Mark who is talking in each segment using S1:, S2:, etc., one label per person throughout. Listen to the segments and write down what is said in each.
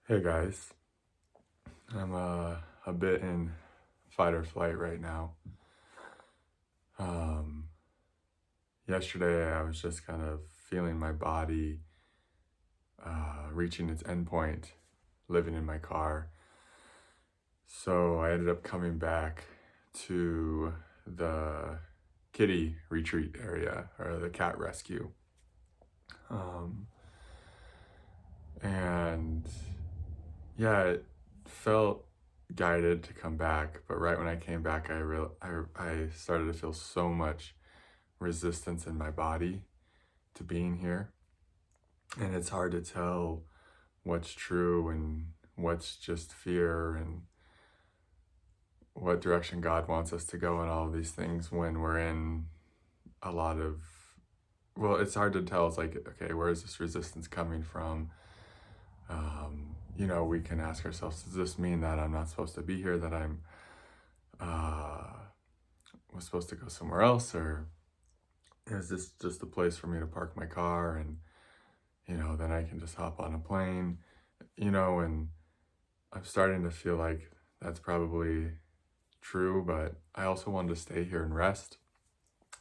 S1: Hey guys, I'm a bit in fight or flight right now. Um, Yesterday I was just kind of feeling my body reaching its end point, living in my car. So I ended up coming back to the kitty retreat area or the cat rescue. Um, and yeah, it felt guided to come back, but right when I came back, I started to feel so much resistance in my body to being here, and it's hard to tell what's true and what's just fear and what direction God wants us to go and all of these things when we're in a lot of it's hard to tell. It's like, okay, where is this resistance coming from? We can ask ourselves, does this mean that I'm not supposed to be here, that I'm uh, was supposed to go somewhere else, or is this just a place for me to park my car and, then I can just hop on a plane, and I'm starting to feel like that's probably true, but I also wanted to stay here and rest,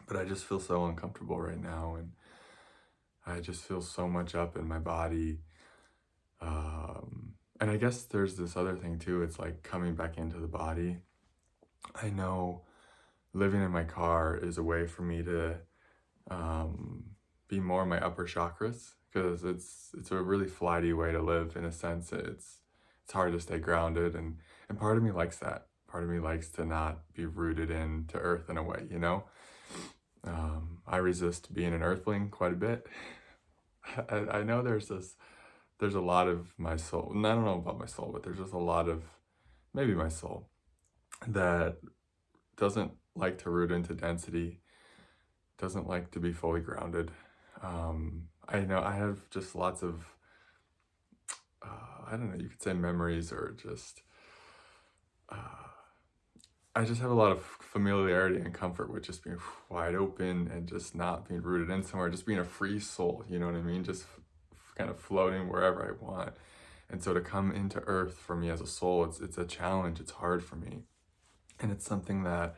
S1: but I just feel so uncomfortable right now, and I just feel so much up in my body. And I guess there's this other thing too. It's like coming back into the body. I know living in my car is a way for me to be more in my upper chakras, because it's a really flighty way to live in a sense. It's hard to stay grounded, and part of me likes that. Part of me likes to not be rooted into earth in a way. I resist being an earthling quite a bit. I know there's a lot of my soul, and I don't know about my soul, but there's just a lot of maybe my soul that doesn't like to root into density, doesn't like to be fully grounded. I know I have just lots of, I don't know, you could say memories, or just, uh, I just have a lot of familiarity and comfort with just being wide open and just not being rooted in somewhere, just being a free soul, you know what I mean? Just kind of floating wherever I want. And so to come into earth for me as a soul, it's a challenge. It's hard for me. And it's something that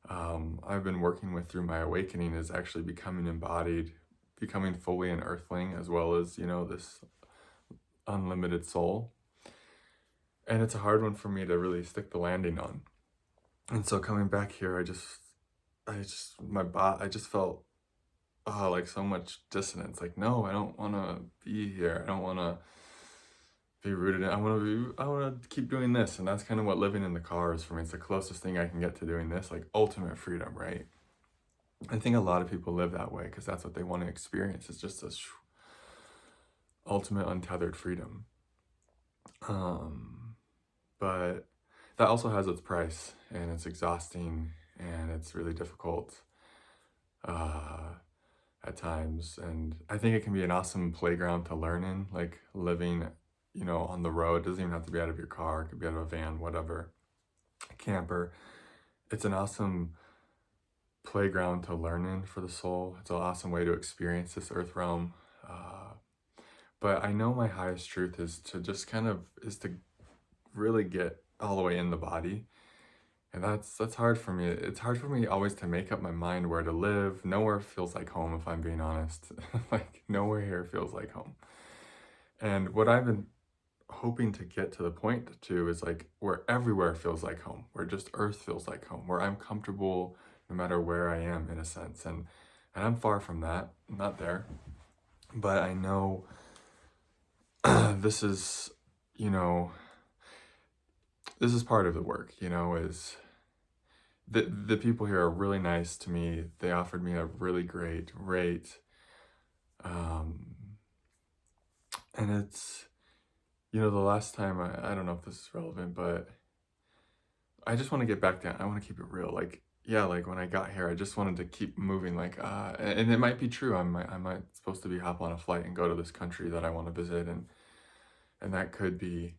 S1: I've been working with through my awakening, is actually becoming embodied, becoming fully an earthling, as well as, this unlimited soul. And it's a hard one for me to really stick the landing on. And so coming back here, I just felt like so much dissonance. Like, no, I don't want to be here. I don't want to be rooted in. I want to keep doing this, and that's kind of what living in the car is for me. It's the closest thing I can get to doing this, like ultimate freedom, right? I think a lot of people live that way because that's what they want to experience. It's just this ultimate untethered freedom. But that also has its price, and it's exhausting, and it's really difficult at times. And I think it can be an awesome playground to learn in, like living, on the road. It doesn't even have to be out of your car. It could be out of a van, whatever, camper. It's an awesome playground to learn in for the soul. It's an awesome way to experience this earth realm. But I know my highest truth is to really get all the way in the body. And that's hard for me. It's hard for me always to make up my mind where to live. Nowhere feels like home, if I'm being honest. Like, nowhere here feels like home. And what I've been hoping to get to the point to is like where everywhere feels like home, where just earth feels like home, where I'm comfortable no matter where I am, in a sense. And I'm far from that. I'm not there. But I know this is, this is part of the work, is the people here are really nice to me. They offered me a really great rate. And it's, the last time, I don't know if this is relevant, but I just want to get back down. I want to keep it real. Like, yeah, like when I got here, I just wanted to keep moving. Like, and it might be true. I might supposed to be hop on a flight and go to this country that I want to visit, and that could be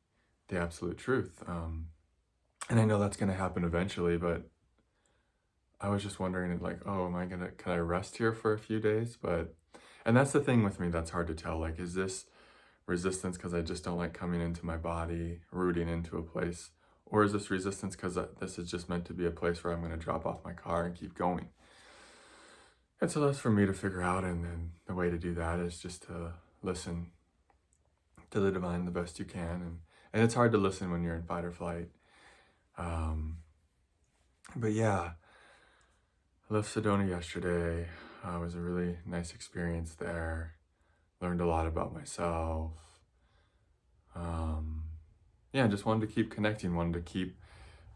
S1: the absolute truth. And I know that's going to happen eventually, but I was just wondering, like, oh, can I rest here for a few days? And that's the thing with me that's hard to tell. Like, is this resistance because I just don't like coming into my body, rooting into a place? Or is this resistance because this is just meant to be a place where I'm going to drop off my car and keep going? And so that's for me to figure out, and then the way to do that is just to listen to the divine the best you can. And it's hard to listen when you're in fight or flight. But yeah, I left Sedona yesterday. It was a really nice experience there. Learned a lot about myself. Yeah, just wanted to keep connecting, wanted to keep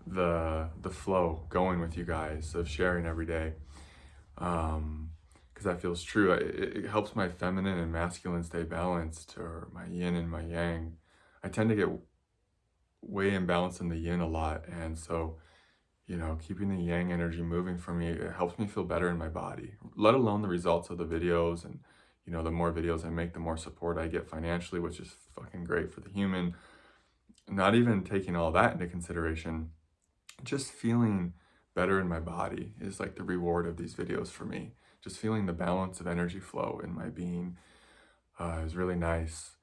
S1: the flow going with you guys of sharing every day. Because that feels true. It helps my feminine and masculine stay balanced, or my yin and my yang. I tend to get way imbalanced in the yin a lot, and so, you know, keeping the yang energy moving for me, it helps me feel better in my body, let alone the results of the videos. And, you know, the more videos I make, the more support I get financially, which is fucking great for the human. Not even taking all that into consideration, just feeling better in my body is like the reward of these videos for me. Just feeling the balance of energy flow in my being is really nice.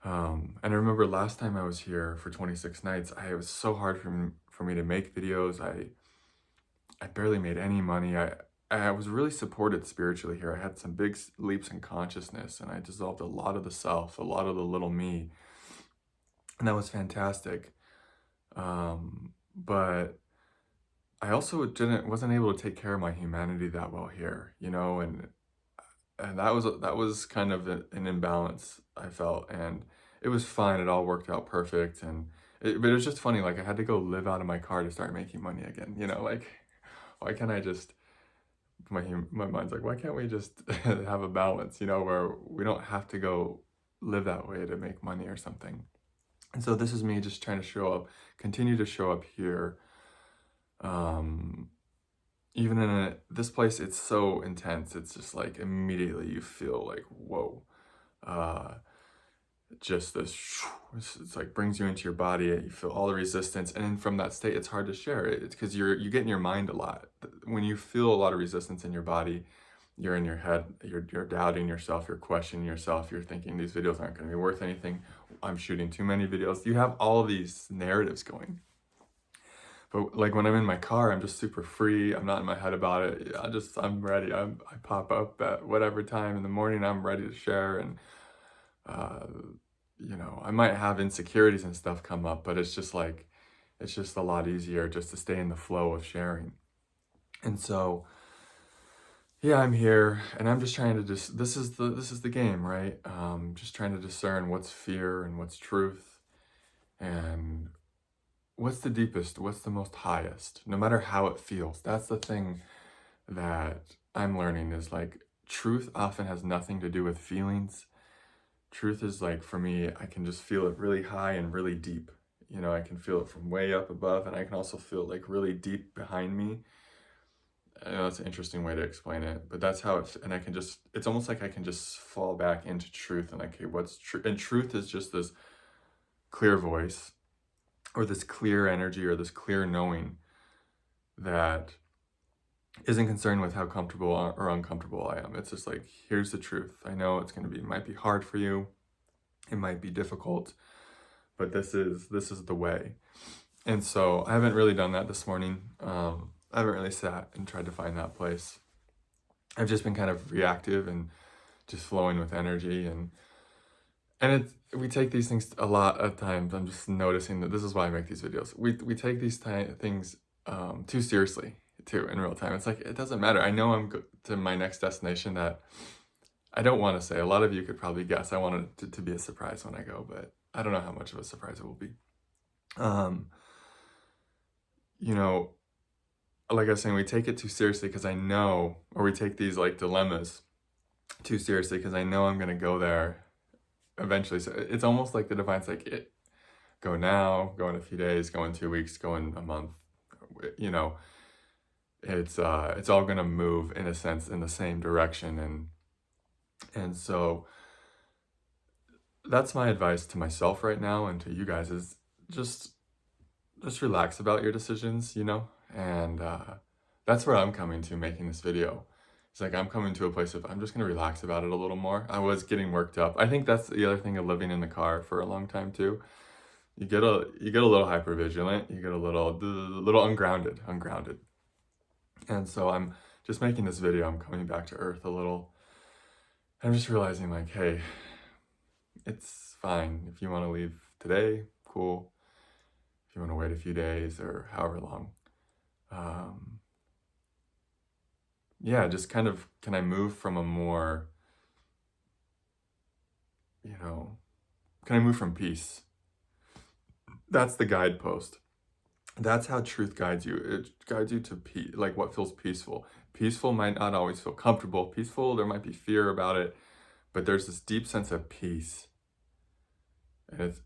S1: And I remember last time I was here for 26 nights, it was so hard for me to make videos. I barely made any money. I was really supported spiritually here. I had some big leaps in consciousness, and I dissolved a lot of the self, a lot of the little me. And that was fantastic. But I also wasn't able to take care of my humanity that well here, you know, and that was kind of an imbalance I felt, and it was fine. It all worked out perfect, but it was just funny. Like, I had to go live out of my car to start making money again. You know, like, why can't I just? My mind's like, why can't we just have a balance? You know, where we don't have to go live that way to make money or something. And so this is me just trying to continue to show up here. Even in this place, it's so intense. It's just like immediately you feel like, whoa, just this, it's like brings you into your body. You feel all the resistance. And then from that state, it's hard to share it. It's because you get in your mind a lot. When you feel a lot of resistance in your body, you're in your head, you're doubting yourself, you're questioning yourself, you're thinking these videos aren't going to be worth anything. I'm shooting too many videos. You have all of these narratives going. But like when I'm in my car, I'm just super free. I'm not in my head about it. I'm ready. I pop up at whatever time in the morning. I'm ready to share. And, you know, I might have insecurities and stuff come up, but it's just a lot easier just to stay in the flow of sharing. And so, yeah, I'm here, and I'm just trying to this is the game, right? Just trying to discern what's fear and what's truth, and what's the deepest, what's the most highest, no matter how it feels. That's the thing that I'm learning, is like, truth often has nothing to do with feelings. Truth is like, for me, I can just feel it really high and really deep. You know, I can feel it from way up above, and I can also feel it like really deep behind me. I know that's an interesting way to explain it, but that's how and it's almost like I can just fall back into truth, and like, okay, what's true? And truth is just this clear voice, or this clear energy, or this clear knowing that isn't concerned with how comfortable or uncomfortable I am. It's just like, here's the truth. I know it might be hard for you. It might be difficult, but this is the way. And so I haven't really done that this morning. I haven't really sat and tried to find that place. I've just been kind of reactive and just flowing with energy, and we take these things a lot of times. I'm just noticing that this is why I make these videos. We take these things too seriously too in real time. It's like, it doesn't matter. I know I'm to my next destination that I don't want to say. A lot of you could probably guess. I want it to be a surprise when I go, but I don't know how much of a surprise it will be. You know, like I was saying, we take it too seriously because I know, or we take these like dilemmas too seriously because I know I'm going to go there eventually. So it's almost like the divine's like, go now, go in a few days, go in 2 weeks, go in a month. You know, it's all going to move in a sense in the same direction. And so that's my advice to myself right now, and to you guys, is just relax about your decisions, you know? And that's where I'm coming to making this video, It's like I'm coming to a place of I'm just gonna relax about it a little more. I was getting worked up. I think that's the other thing of living in the car for a long time too. You get a little hyper vigilant. You get a little ungrounded. And so I'm just making this video. I'm coming back to earth a little. I'm just realizing like, hey, it's fine if you want to leave today. Cool. If you want to wait a few days or however long. Yeah, just kind of, can I move from a more, can I move from peace? That's the guidepost. That's how truth guides you. It guides you to peace, like what feels peaceful. Peaceful might not always feel comfortable. Peaceful, there might be fear about it, but there's this deep sense of peace.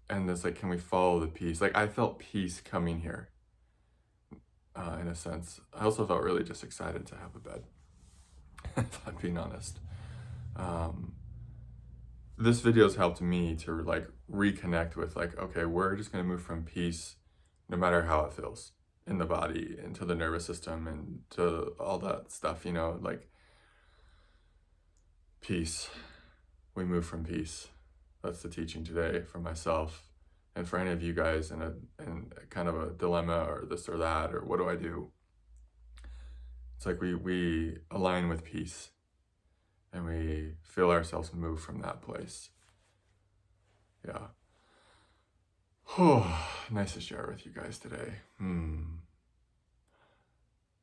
S1: And it's like, can we follow the peace? Like I felt peace coming here, in a sense. I also felt really just excited to have a bed, if I'm being honest. This video's helped me to like reconnect with like, okay, we're just gonna move from peace no matter how it feels in the body, into the nervous system, and to all that stuff, like peace. We move from peace. That's the teaching today for myself and for any of you guys in kind of a dilemma or this or that, or what do I do? It's like we align with peace and we feel ourselves move from that place. Yeah. Nice to share with you guys today. I'm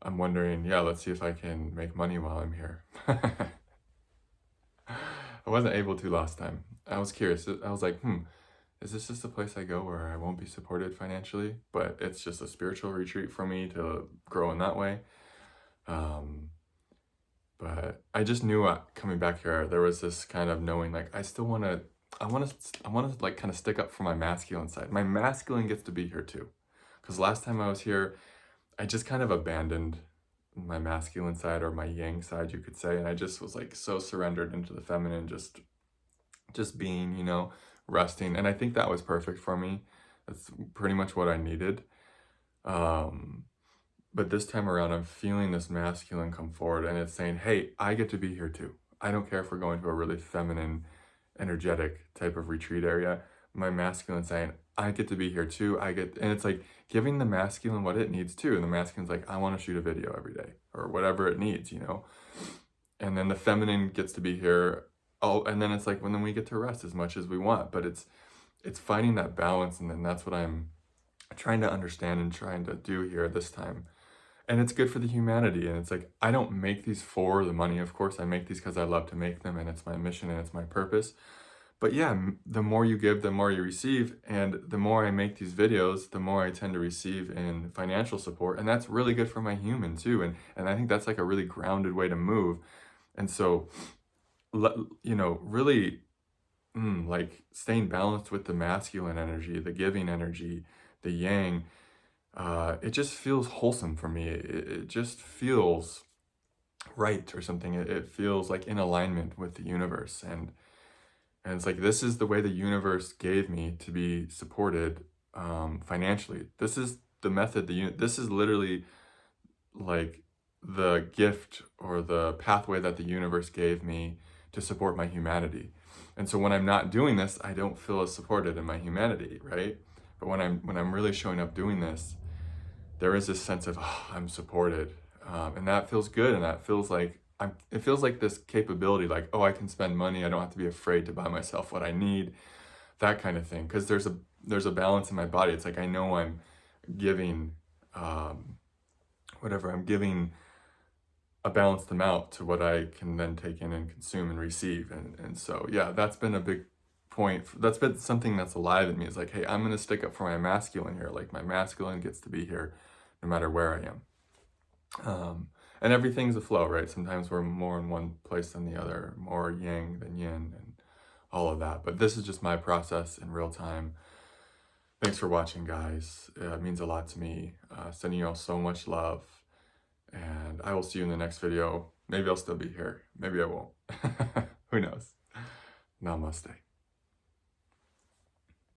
S1: wondering, let's see if I can make money while I'm here. I wasn't able to last time. I was curious. I was like, is this just a place I go where I won't be supported financially? But it's just a spiritual retreat for me to grow in that way. But I just knew coming back here, there was this kind of knowing, like, I want to like kind of stick up for my masculine side. My masculine gets to be here too. Because last time I was here, I just kind of abandoned my masculine side, or my yang side, you could say. And I just was like so surrendered into the feminine, just being, resting. And I think that was perfect for me. That's pretty much what I needed. But this time around, I'm feeling this masculine come forward, and it's saying, hey, I get to be here too. I don't care if we're going to a really feminine, energetic type of retreat area. My masculine saying, I get to be here too. And it's like giving the masculine what it needs too. And the masculine's like, I want to shoot a video every day, or whatever it needs, And then the feminine gets to be here. Oh, and then it's like, then we get to rest as much as we want. But it's finding that balance, and then that's what I'm trying to understand and trying to do here this time. And it's good for the humanity. And it's like, I don't make these for the money. Of course, I make these because I love to make them, and it's my mission and it's my purpose. But yeah, the more you give, the more you receive. And the more I make these videos, the more I tend to receive in financial support. And that's really good for my human too. And I think that's like a really grounded way to move. And so, really like staying balanced with the masculine energy, the giving energy, the yang, it just feels wholesome for me. It just feels right or something. It feels like in alignment with the universe. And it's like, this is the way the universe gave me to be supported financially. This is the method, this is literally like the gift or the pathway that the universe gave me to support my humanity. And so when I'm not doing this, I don't feel as supported in my humanity, right? But when I'm really showing up doing this, there is this sense of, I'm supported. And that feels good. And that feels like, it feels like this capability, like, I can spend money. I don't have to be afraid to buy myself what I need, that kind of thing. Because there's a balance in my body. It's like, I know I'm giving, I'm giving a balanced amount to what I can then take in and consume and receive. And so, yeah, that's been a big point. That's been something that's alive in me. It's like, hey, I'm going to stick up for my masculine here. Like, my masculine gets to be here no matter where I am. And everything's a flow, right? Sometimes we're more in one place than the other, more yang than yin, and all of that. But this is just my process in real time. Thanks for watching, guys. It means a lot to me. Sending you all so much love. And I will see you in the next video. Maybe I'll still be here. Maybe I won't. Who knows? Namaste.